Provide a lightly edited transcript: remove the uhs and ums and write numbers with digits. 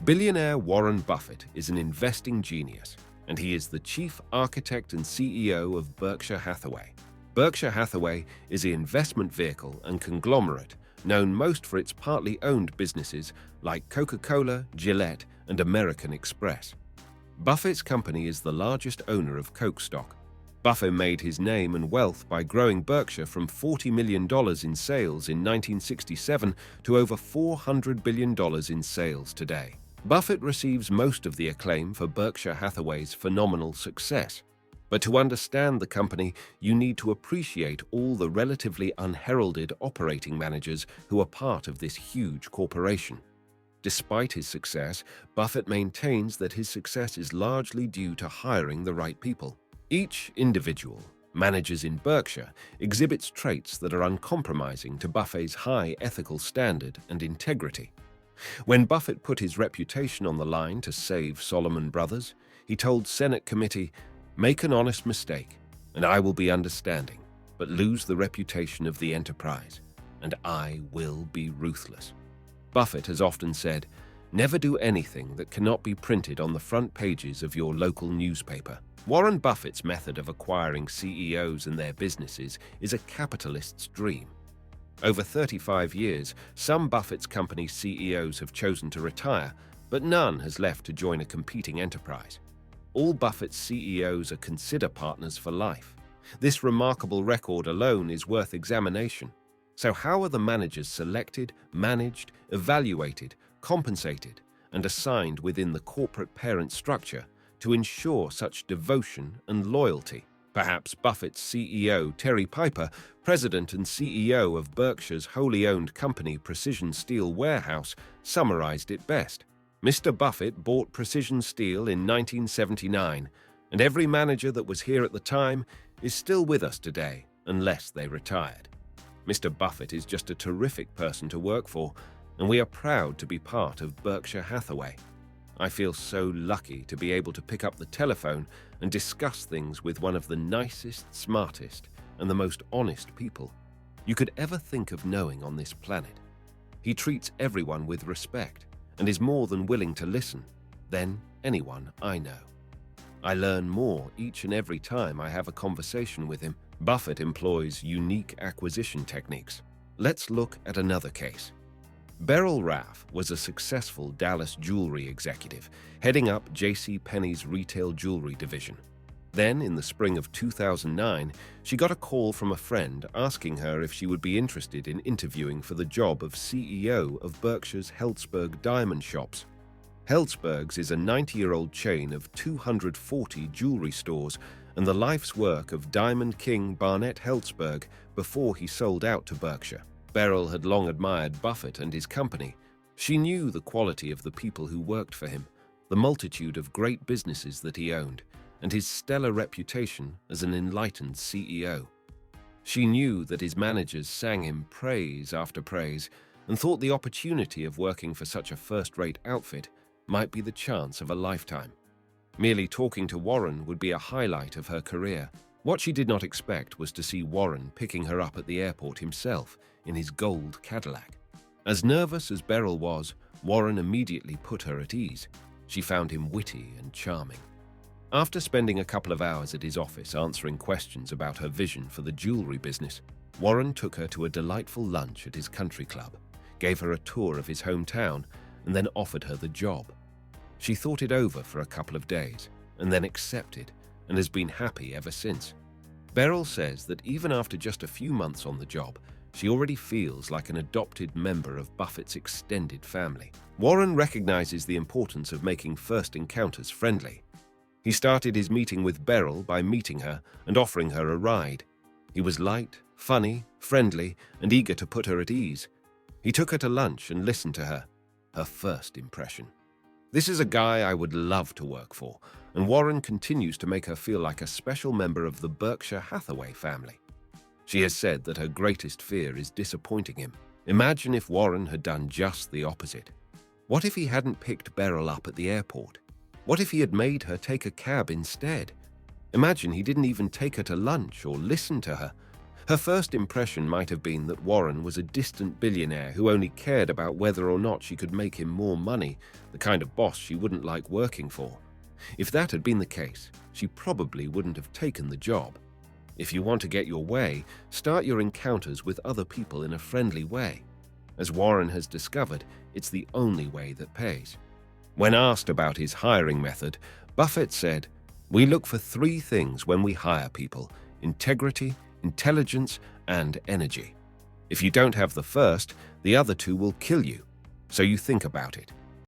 Billionaire Warren Buffett is an investing genius, and he is the chief architect and CEO of Berkshire Hathaway. Berkshire Hathaway is the investment vehicle and conglomerate known most for its partly owned businesses like Coca-Cola, Gillette, and American Express. Buffett's company is the largest owner of Coke stock. Buffett made his name and wealth by growing Berkshire from $40 million in sales in 1967 to over $400 billion in sales today. Buffett receives most of the acclaim for Berkshire Hathaway's phenomenal success. But to understand the company, you need to appreciate all the relatively unheralded operating managers who are part of this huge corporation. Despite his success, Buffett maintains that his success is largely due to hiring the right people. Each individual, managers in Berkshire, exhibits traits that are uncompromising to Buffett's high ethical standard and integrity. When Buffett put his reputation on the line to save Salomon Brothers, he told Senate committee, "Make an honest mistake, and I will be understanding, but lose the reputation of the enterprise, and I will be ruthless." Buffett has often said, "Never do anything that cannot be printed on the front pages of your local newspaper." Warren Buffett's method of acquiring CEOs and their businesses is a capitalist's dream. Over 35 years, some Buffett's company CEOs have chosen to retire, but none has left to join a competing enterprise. All Buffett's CEOs are consider partners for life. This remarkable record alone is worth examination. So how are the managers selected, managed, evaluated, compensated, and assigned within the corporate parent structure to ensure such devotion and loyalty? Perhaps Buffett's CEO, Terry Piper, president and CEO of Berkshire's wholly owned company Precision Steel Warehouse, summarized it best. Mr. Buffett bought Precision Steel in 1979, and every manager that was here at the time is still with us today, unless they retired. Mr. Buffett is just a terrific person to work for, and we are proud to be part of Berkshire Hathaway. I feel so lucky to be able to pick up the telephone and discuss things with one of the nicest, smartest, and the most honest people you could ever think of knowing on this planet. He treats everyone with respect and is more than willing to listen than anyone I know. I learn more each and every time I have a conversation with him. Buffett employs unique acquisition techniques. Let's look at another case. Beryl Raff was a successful Dallas jewelry executive, heading up J.C. Penney's retail jewelry division. Then, in the spring of 2009, she got a call from a friend asking her if she would be interested in interviewing for the job of CEO of Berkshire's Helzberg Diamond Shops. Helzberg's is a 90-year-old chain of 240 jewelry stores and the life's work of Diamond King Barnett Helzberg before he sold out to Berkshire. Beryl had long admired Buffett and his company. She knew the quality of the people who worked for him, the multitude of great businesses that he owned, and his stellar reputation as an enlightened CEO. She knew that his managers sang him praise after praise and thought the opportunity of working for such a first-rate outfit might be the chance of a lifetime. Merely talking to Warren would be a highlight of her career. What she did not expect was to see Warren picking her up at the airport himself in his gold Cadillac. As nervous as Beryl was, Warren immediately put her at ease. She found him witty and charming. After spending a couple of hours at his office answering questions about her vision for the jewelry business, Warren took her to a delightful lunch at his country club, gave her a tour of his hometown, and then offered her the job. She thought it over for a couple of days, and then accepted, and has been happy ever since. Beryl says that even after just a few months on the job, she already feels like an adopted member of Buffett's extended family. Warren recognizes the importance of making first encounters friendly. He started his meeting with Beryl by meeting her and offering her a ride. He was light, funny, friendly, and eager to put her at ease. He took her to lunch and listened to her first impression. This is a guy I would love to work for, and Warren continues to make her feel like a special member of the Berkshire Hathaway family. She has said that her greatest fear is disappointing him. Imagine if Warren had done just the opposite. What if he hadn't picked Beryl up at the airport? What if he had made her take a cab instead? Imagine he didn't even take her to lunch or listen to her. Her first impression might have been that Warren was a distant billionaire who only cared about whether or not she could make him more money, the kind of boss she wouldn't like working for. If that had been the case, she probably wouldn't have taken the job. If you want to get your way, start your encounters with other people in a friendly way. As Warren has discovered, it's the only way that pays. When asked about his hiring method, Buffett said, "We look for 3 things when we hire people: integrity, intelligence, and energy. If you don't have the first, the other 2 will kill you. So you think about it.